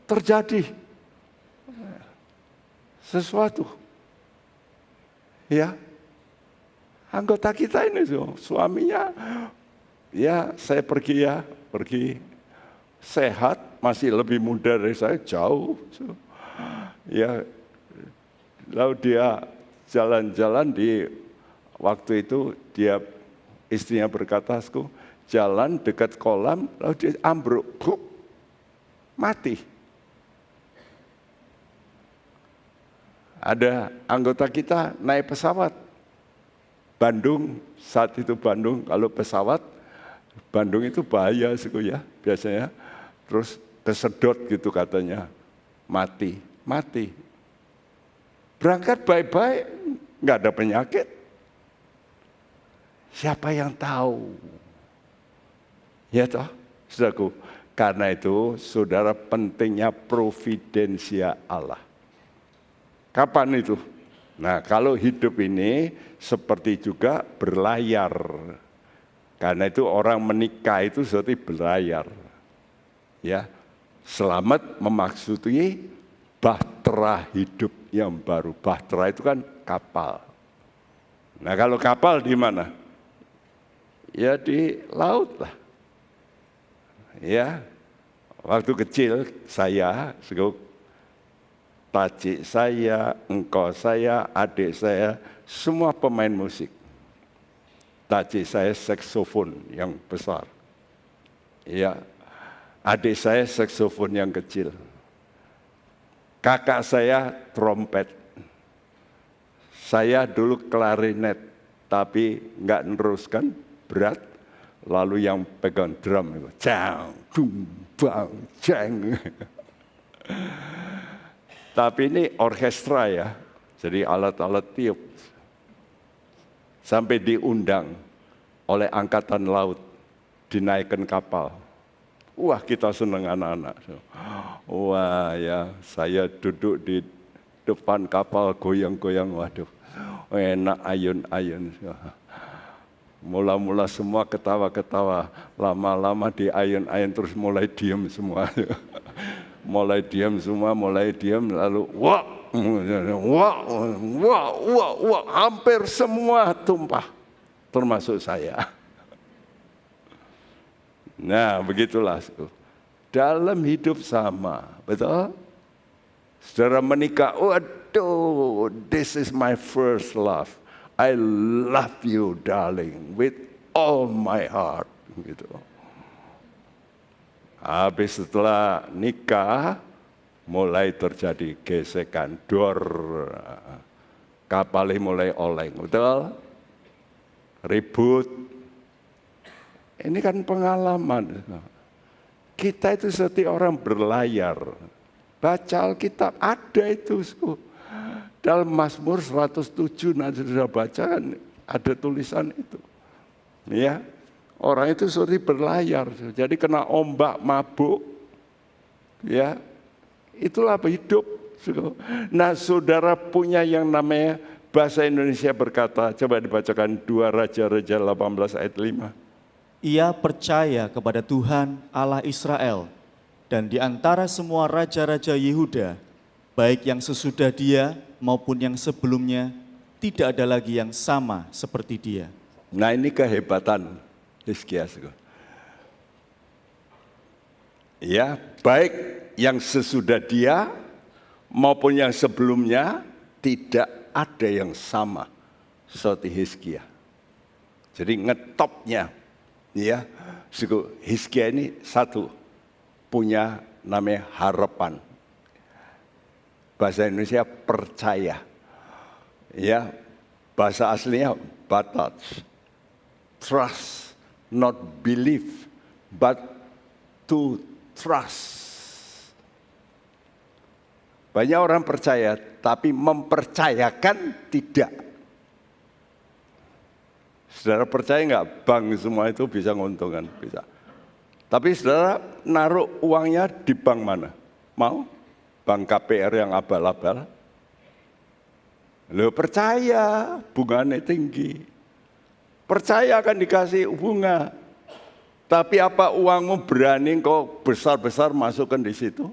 Terjadi sesuatu. Ya, anggota kita ini suaminya, ya saya pergi sehat. Masih lebih muda dari saya, jauh. Ya, lalu dia jalan-jalan di waktu itu istrinya berkata, jalan dekat kolam, lalu dia ambruk, mati. Ada anggota kita naik pesawat, Bandung, saat itu Bandung, kalau pesawat, Bandung itu bahaya ya, biasanya. Terus kesedot gitu katanya, mati. Berangkat baik-baik, nggak ada penyakit. Siapa yang tahu? Ya toh, saudaraku. Karena itu, saudara, pentingnya providensia Allah. Kapan itu? Nah, kalau hidup ini seperti juga berlayar. Karena itu orang menikah itu seperti berlayar. Ya, selamat memaksudi bahtera hidup yang baru. Bahtera itu kan kapal. Nah, kalau kapal di mana? Ya di laut lah. Ya, waktu kecil saya, Taci saya, engkau saya, adik saya, semua pemain musik. Taci saya saksofon yang besar. Ya. Adik saya saksofon yang kecil. Kakak saya trompet. Saya dulu klarinet, tapi nggak neruskan, berat. Lalu yang pegang drum itu, cang, dung, bang, ceng. Tapi ini orkestra ya, jadi alat-alat tiup. Sampai diundang oleh Angkatan Laut, dinaikkan kapal. Wah, kita senang anak-anak. Wah ya, saya duduk di depan kapal goyang-goyang, waduh, enak ayun-ayun. Mula-mula semua ketawa-ketawa, lama-lama di ayun-ayun terus mulai diam semua. Mulai diam, lalu wah, hampir semua tumpah, termasuk saya. Nah, begitulah. dalam hidup sama, betul? Saudara menikah, waduh, this is my first love. I love you, darling, with all my heart. Gitu. Habis setelah nikah, mulai terjadi gesekan, kapalnya mulai oleng, betul? Ribut. Ini kan pengalaman. Kita itu seperti orang berlayar. Baca Alkitab, ada itu. Dalam Mazmur 107, nanti sudah baca kan, ada tulisan itu. Ya, orang itu seperti berlayar. Jadi kena ombak, mabuk. Ya, itulah hidup. Nah, saudara punya yang namanya bahasa Indonesia berkata, coba dibacakan 2 Raja-Raja 18 ayat 5. Ia percaya kepada Tuhan Allah Israel, dan di antara semua raja-raja Yehuda, baik yang sesudah dia maupun yang sebelumnya, tidak ada lagi yang sama seperti dia. Nah, ini kehebatan Hizkia. Ya, baik yang sesudah dia maupun yang sebelumnya, tidak ada yang sama seperti Hizkia. Jadi ngetopnya, ya, Hizkia ini satu, punya namanya harapan. Bahasa Indonesia percaya. Ya, bahasa aslinya batat. Trust, not believe, but to trust. Banyak orang percaya, tapi mempercayakan tidak. Saudara percaya nggak bank semua itu bisa menguntungkan? Bisa. Tapi saudara naruh uangnya di bank mana? Mau? Bank KPR yang abal-abal? Lo percaya bunganya tinggi. Percaya akan dikasih bunga. Tapi apa uangmu berani kok besar-besar masukkan di situ?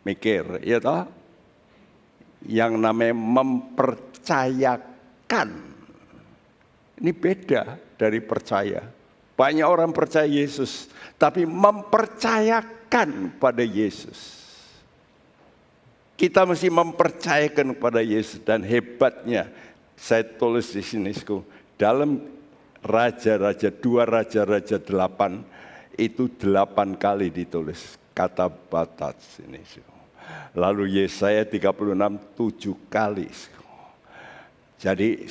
Mikir, ya toh? Yang namanya mempercayakan. Ini beda dari percaya. Banyak orang percaya Yesus, tapi mempercayakan pada Yesus. Kita mesti mempercayakan kepada Yesus, dan hebatnya saya tulis di sini dalam Raja-Raja 2 Raja-Raja 8 itu 8 kali ditulis kata batat ini. Lalu Yesaya 36 7 kali. Jadi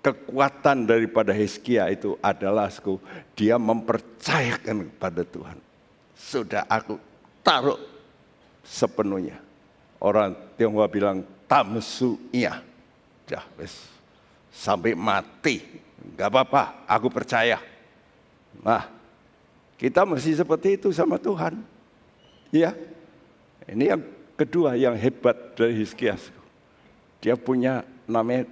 kekuatan daripada Hizkia itu adalah dia mempercayakan kepada Tuhan. Sudah aku taruh sepenuhnya. Orang Tionghoa bilang tamsu iya. Dah wes sampai mati. Enggak apa-apa, aku percaya. Nah, kita mesti seperti itu sama Tuhan. Ya. Ini yang kedua yang hebat dari Hizkia. Dia punya namanya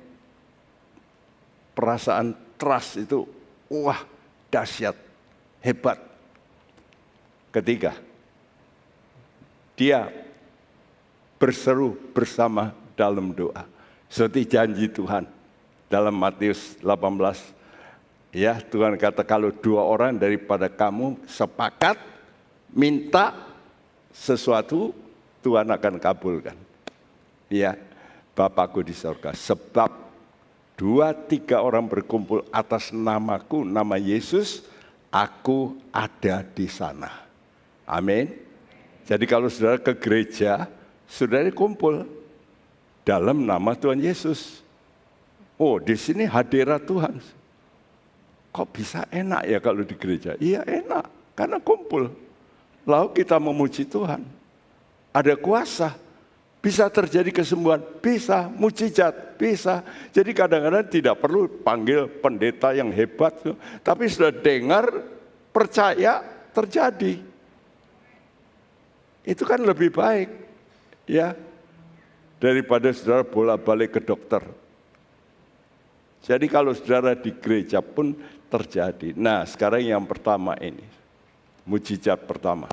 perasaan trust itu, wah dahsyat, hebat. Ketiga, dia berseru bersama dalam doa. Seperti janji Tuhan dalam Matius 18. Ya, Tuhan kata kalau 2 orang daripada kamu sepakat minta sesuatu, Tuhan akan kabulkan. Ya, Bapakku di surga. Sebab 2-3 orang berkumpul atas namaku, nama Yesus, aku ada di sana. Amin. Jadi kalau saudara ke gereja, saudara kumpul dalam nama Tuhan Yesus. Oh, di sini hadirat Tuhan. Kok bisa enak ya kalau di gereja? Iya enak, karena kumpul. Lalu kita memuji Tuhan. Ada kuasa. Bisa terjadi kesembuhan, bisa, mujizat, bisa. Jadi kadang-kadang tidak perlu panggil pendeta yang hebat, tapi sudah dengar, percaya, terjadi. Itu kan lebih baik, ya, daripada saudara bolak-balik ke dokter. Jadi kalau saudara di gereja pun terjadi. Nah, sekarang yang pertama ini, mujizat pertama.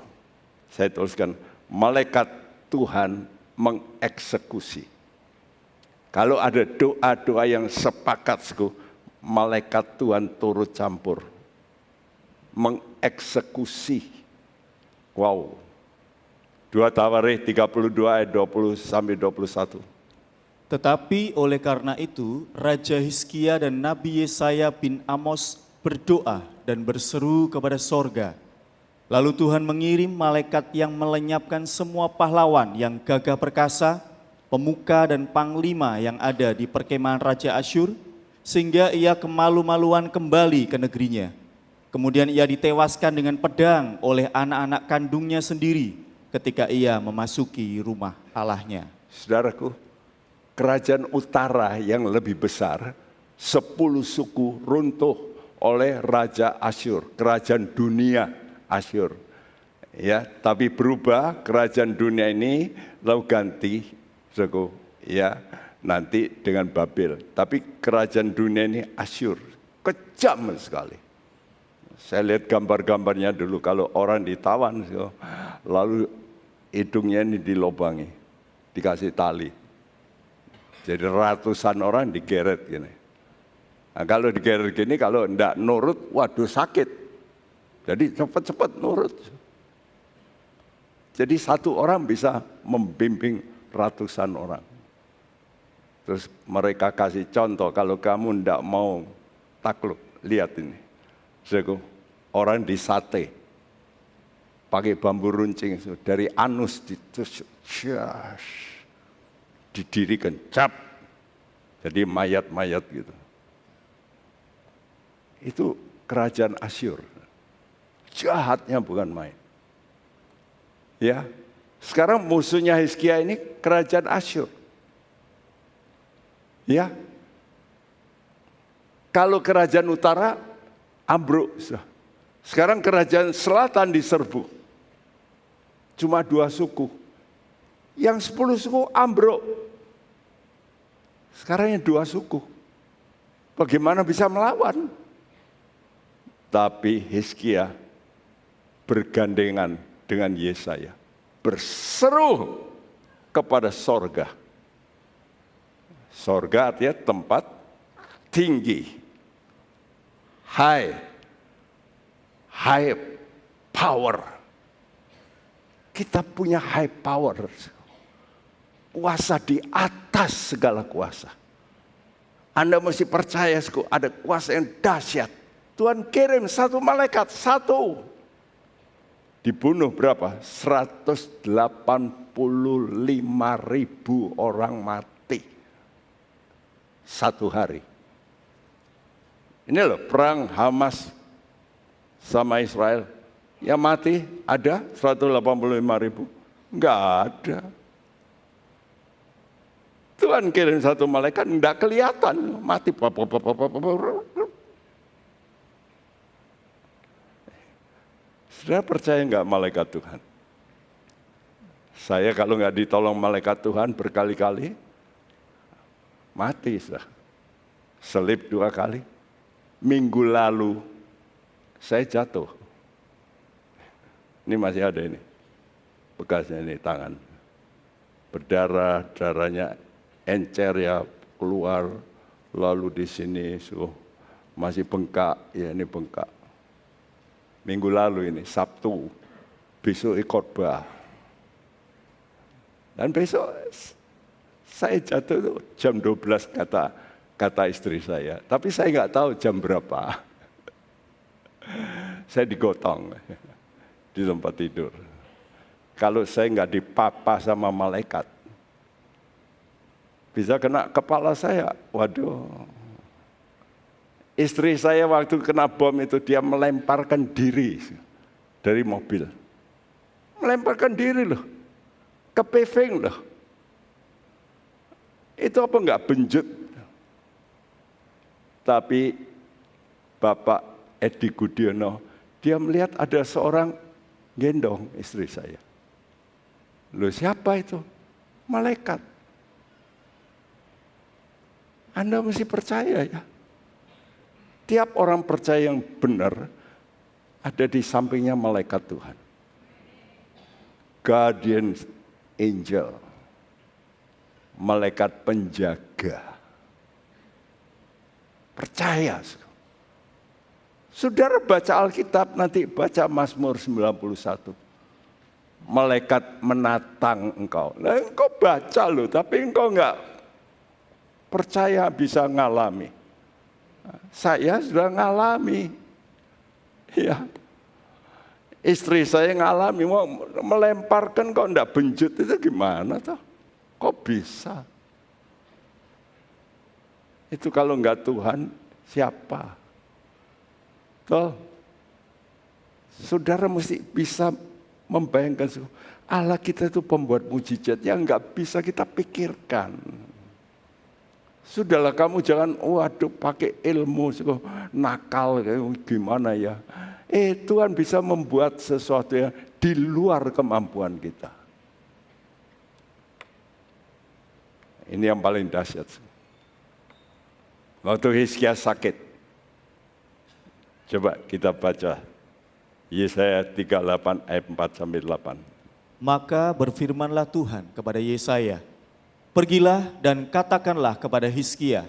Saya tuliskan, malaikat Tuhan mengeksekusi. Kalau ada doa-doa yang sepakat, malaikat Tuhan turut campur. Mengeksekusi. Wow, 2 Tawarikh 32 ayat 20 sampai 21. Tetapi oleh karena itu, Raja Hizkia dan Nabi Yesaya bin Amos berdoa dan berseru kepada sorga. Lalu Tuhan mengirim malaikat yang melenyapkan semua pahlawan yang gagah perkasa, pemuka dan panglima yang ada di perkemahan Raja Asyur, sehingga ia kemalu-maluan kembali ke negerinya. Kemudian ia ditewaskan dengan pedang oleh anak-anak kandungnya sendiri ketika ia memasuki rumah Allahnya. Saudaraku, kerajaan utara yang lebih besar, 10 suku runtuh oleh Raja Asyur, kerajaan dunia Asyur. Ya, tapi berubah kerajaan dunia ini lalu ganti, saudaraku, ya, nanti dengan Babel. Tapi kerajaan dunia ini Asyur, kejam sekali. Saya lihat gambar-gambarnya dulu, kalau orang ditawan, lalu hidungnya ini dilobangi, dikasih tali. Jadi ratusan orang digeret gini. Nah, kalau digeret gini, kalau enggak nurut, waduh sakit. Jadi cepat-cepat nurut. Jadi satu orang bisa membimbing ratusan orang. Terus mereka kasih contoh, kalau kamu enggak mau takluk, lihat ini. Orang disate, pakai bambu runcing, dari anus ditusuk, didirikan, cap, jadi mayat-mayat gitu. Itu kerajaan Asyur, jahatnya bukan main. Ya, sekarang musuhnya Hizkia ini kerajaan Asyur. Ya, kalau kerajaan utara ambruk. Sekarang kerajaan selatan diserbu. Cuma 2 suku. Yang 10 suku ambruk. Sekarang yang 2 suku. Bagaimana bisa melawan? Tapi Hizkia bergandengan dengan Yesaya. Berseru kepada sorga. Sorga artinya tempat tinggi. High power. Kita punya high power. Kuasa di atas segala kuasa. Anda mesti percaya, ada kuasa yang dahsyat. Tuhan kirim 1 malaikat, 1. Dibunuh berapa? 185.000 orang mati. 1 hari. Ini loh perang Hamas sama Israel. Yang mati ada 185.000? Enggak ada. Tuhan kirim 1 malaikat, enggak kelihatan. Mati. Saudara percaya enggak malaikat Tuhan? Saya kalau enggak ditolong malaikat Tuhan berkali-kali, mati sudah. Selip 2 kali. Minggu lalu saya jatuh. Ini masih ada ini. Bekasnya ini tangan. Berdarah, darahnya encer ya keluar. Lalu di sini masih bengkak. Ya ini bengkak. Minggu lalu ini Sabtu. Besok khotbah. Dan besok saya jatuh itu jam 12 kata istri saya, tapi saya nggak tahu jam berapa. Saya digotong di tempat tidur. Kalau saya nggak dipapa sama malaikat, bisa kena kepala saya. Waduh. Istri saya waktu kena bom itu, dia melemparkan diri dari mobil. Melemparkan diri loh. Ke paving loh. Itu apa enggak benjut? Tapi Bapak Edi Gudiono, dia melihat ada seorang gendong istri saya. Loh siapa itu? Malaikat. Anda mesti percaya ya. Tiap orang percaya yang benar, ada di sampingnya malaikat Tuhan. Guardian angel. Malaikat penjaga. Percaya. Saudara baca Alkitab, nanti baca Mazmur 91. malaikat menatang engkau. Nah, engkau baca loh, tapi engkau enggak percaya bisa ngalami. Saya sudah ngalami. Ya. Istri saya ngalami, mau melemparkan kok enggak benjut, itu gimana toh? Kok bisa? Itu kalau enggak Tuhan, siapa? Toh, saudara mesti bisa membayangkan Allah kita itu pembuat mujizat yang enggak bisa kita pikirkan. Sudahlah kamu jangan, waduh pakai ilmu, nakal, gimana ya. Tuhan bisa membuat sesuatu yang di luar kemampuan kita. Ini yang paling dahsyat. Waktu Hizkia sakit, coba kita baca Yesaya 38 ayat 4-8. Maka berfirmanlah Tuhan kepada Yesaya, pergilah dan katakanlah kepada Hizkia,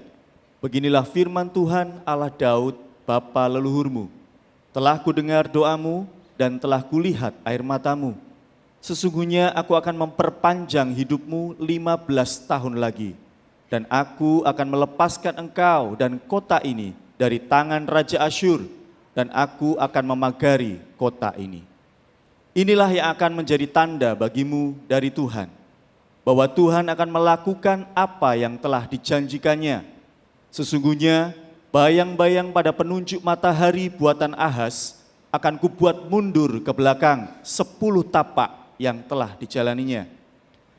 beginilah firman Tuhan Allah Daud, bapa leluhurmu. Telah kudengar doamu dan telah kulihat air matamu. Sesungguhnya aku akan memperpanjang hidupmu 15 tahun lagi. Dan aku akan melepaskan engkau dan kota ini dari tangan Raja Asyur. Dan aku akan memagari kota ini. Inilah yang akan menjadi tanda bagimu dari Tuhan. Bahwa Tuhan akan melakukan apa yang telah dijanjikannya. Sesungguhnya bayang-bayang pada penunjuk matahari buatan Ahaz akan kubuat mundur ke belakang 10 tapak yang telah dijalaninya.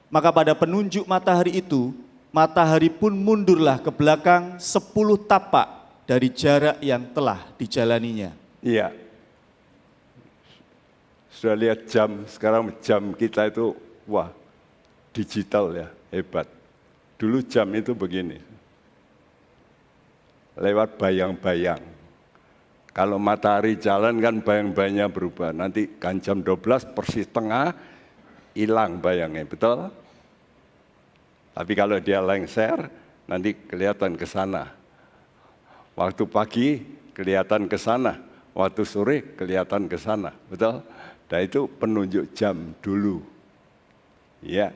Maka pada penunjuk matahari itu, matahari pun mundurlah ke belakang 10 tapak dari jarak yang telah dijalaninya. Iya. Sudah lihat jam, sekarang jam kita itu, wah, digital ya, hebat. Dulu jam itu begini. Lewat bayang-bayang. Kalau matahari jalan kan bayang-bayangnya berubah. Nanti kan jam 12 persis tengah, hilang bayangnya, betul? Tapi kalau dia lengser, nanti kelihatan ke sana. Waktu pagi kelihatan ke sana, waktu sore kelihatan ke sana, betul? Dan itu penunjuk jam dulu. Ya,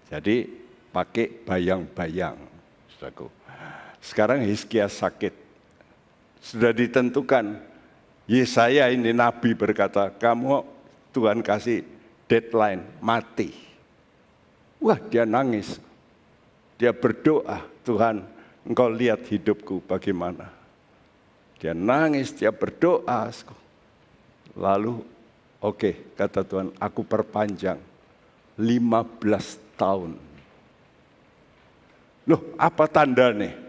jadi pakai bayang-bayang, saudaraku. Sekarang Hizkia sakit. Sudah ditentukan. Yesaya ini nabi berkata, kamu Tuhan kasih deadline, mati. Wah, dia nangis. Dia berdoa, Tuhan, engkau lihat hidupku bagaimana. Dia nangis, dia berdoa. Lalu, oke, kata Tuhan, aku perpanjang 15 tahun. Loh, apa tanda nih?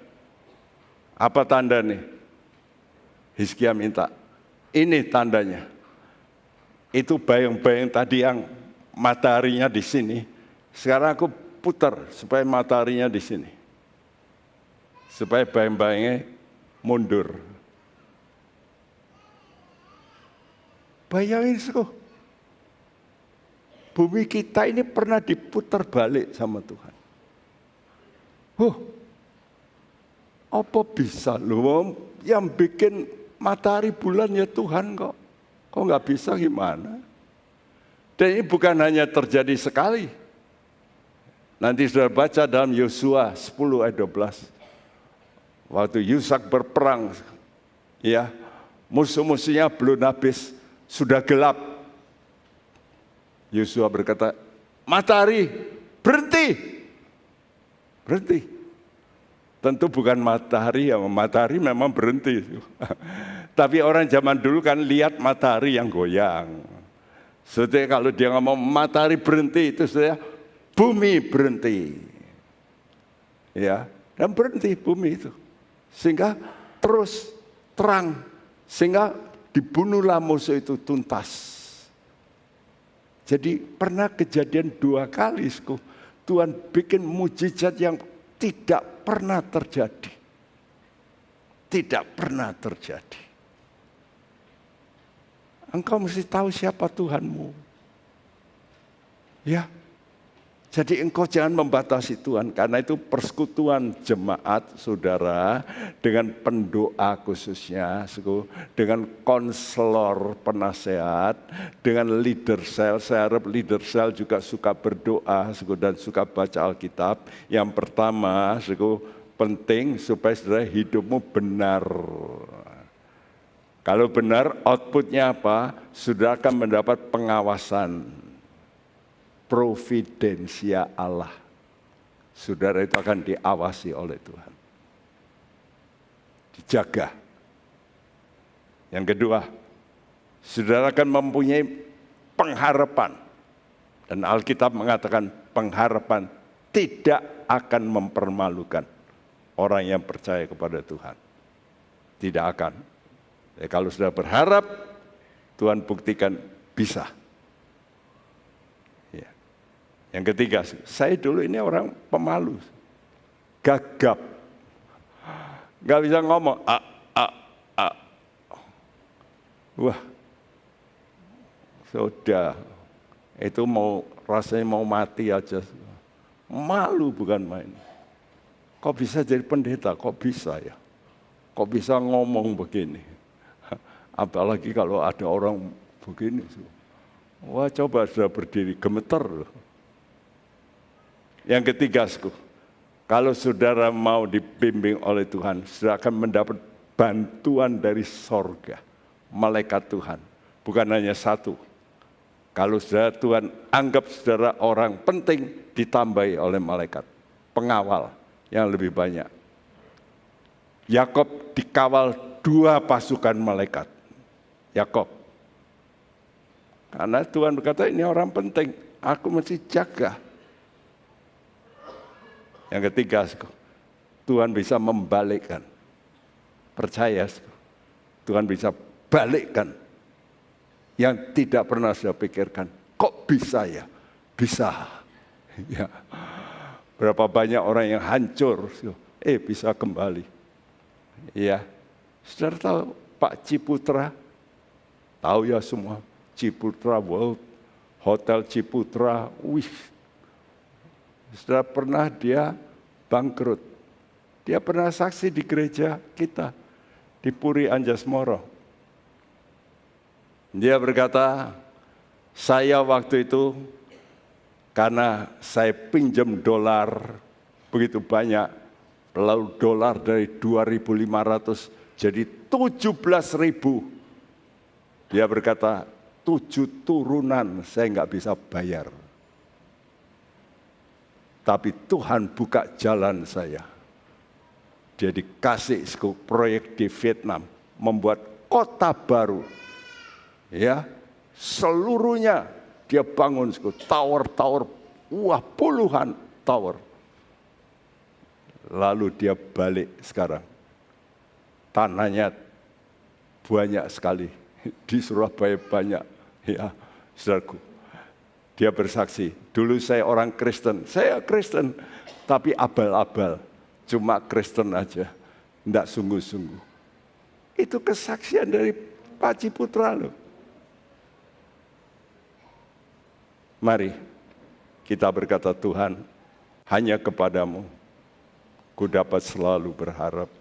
Apa tanda nih? Hizkia minta, ini tandanya. Itu bayang-bayang tadi yang mataharinya di sini. Sekarang aku putar supaya mataharinya di sini. Supaya bayang-bayangnya mundur. Bayangin kok. Bumi kita ini pernah diputar balik sama Tuhan. Apa bisa loh, yang bikin matahari bulan ya Tuhan kok. Kok nggak bisa gimana? Dan ini bukan hanya terjadi sekali. Nanti sudah baca dalam Yosua 10 ayat 12. Waktu Yusak berperang, ya musuh-musuhnya belum habis, sudah gelap. Yosua berkata, matahari berhenti. Berhenti. Tentu bukan matahari, ya matahari memang berhenti. Tapi orang zaman dulu kan lihat matahari yang goyang. Seperti kalau dia ngomong matahari berhenti, itu saya bumi berhenti. Ya, dan berhenti bumi itu. Sehingga terus terang, sehingga dibunuhlah musuh itu tuntas. Jadi pernah kejadian 2 kali, Tuhan bikin mujizat yang tidak pernah terjadi. Tidak pernah terjadi. Engkau mesti tahu siapa Tuhanmu. Ya. Jadi engkau jangan membatasi Tuhan, karena itu persekutuan jemaat saudara dengan pendoa khususnya, dengan konselor penasehat, dengan leader cell. Saya harap leader cell juga suka berdoa dan suka baca Alkitab. Yang pertama, penting supaya saudara hidupmu benar. Kalau benar, outputnya apa? Saudara akan mendapat pengawasan. Providensia Allah. Saudara itu akan diawasi oleh Tuhan. Dijaga. Yang kedua, saudara akan mempunyai pengharapan. Dan Alkitab mengatakan pengharapan tidak akan mempermalukan orang yang percaya kepada Tuhan. Tidak akan. Kalau sudah berharap, Tuhan buktikan bisa. Yang ketiga, saya dulu ini orang pemalu, gagap, nggak bisa ngomong. Wah, sudah, itu rasanya mau mati aja, malu bukan main. Kok bisa jadi pendeta? Kok bisa ya? Kok bisa ngomong begini? Apalagi kalau ada orang begini, wah coba sudah berdiri gemeter. Yang ketiga, kalau saudara mau dibimbing oleh Tuhan, saudara akan mendapat bantuan dari sorga, malaikat Tuhan. Bukan hanya satu. Kalau saudara Tuhan anggap saudara orang penting, ditambahi oleh malaikat, pengawal yang lebih banyak. Yakob dikawal 2 pasukan malaikat. Yakob. Karena Tuhan berkata ini orang penting, aku mesti jaga. Yang ketiga, Tuhan bisa membalikkan. Percaya, Tuhan bisa balikkan. Yang tidak pernah saya pikirkan. Kok bisa ya? Bisa. Ya. Berapa banyak orang yang hancur, bisa kembali. Ya, saudara tahu Pak Ciputra? Tahu ya semua, Ciputra World, Hotel Ciputra, sudah pernah dia bangkrut. Dia pernah saksi di gereja kita, di Puri Anjasmoro. Dia berkata, saya waktu itu karena saya pinjam dolar begitu banyak, lalu dolar dari 2.500 jadi 17.000. Dia berkata, 7 turunan saya nggak bisa bayar. Tapi Tuhan buka jalan saya. Dia dikasih proyek di Vietnam, membuat kota baru. Ya, seluruhnya dia bangun tower-tower, puluhan tower. Lalu dia balik sekarang. Tanahnya banyak sekali, di Surabaya banyak. Ya, saudaraku. Dia bersaksi, dulu saya orang Kristen, tapi abal-abal, cuma Kristen aja, enggak sungguh-sungguh. Itu kesaksian dari Pak Ciputra loh. Mari kita berkata, Tuhan, hanya kepadamu ku dapat selalu berharap.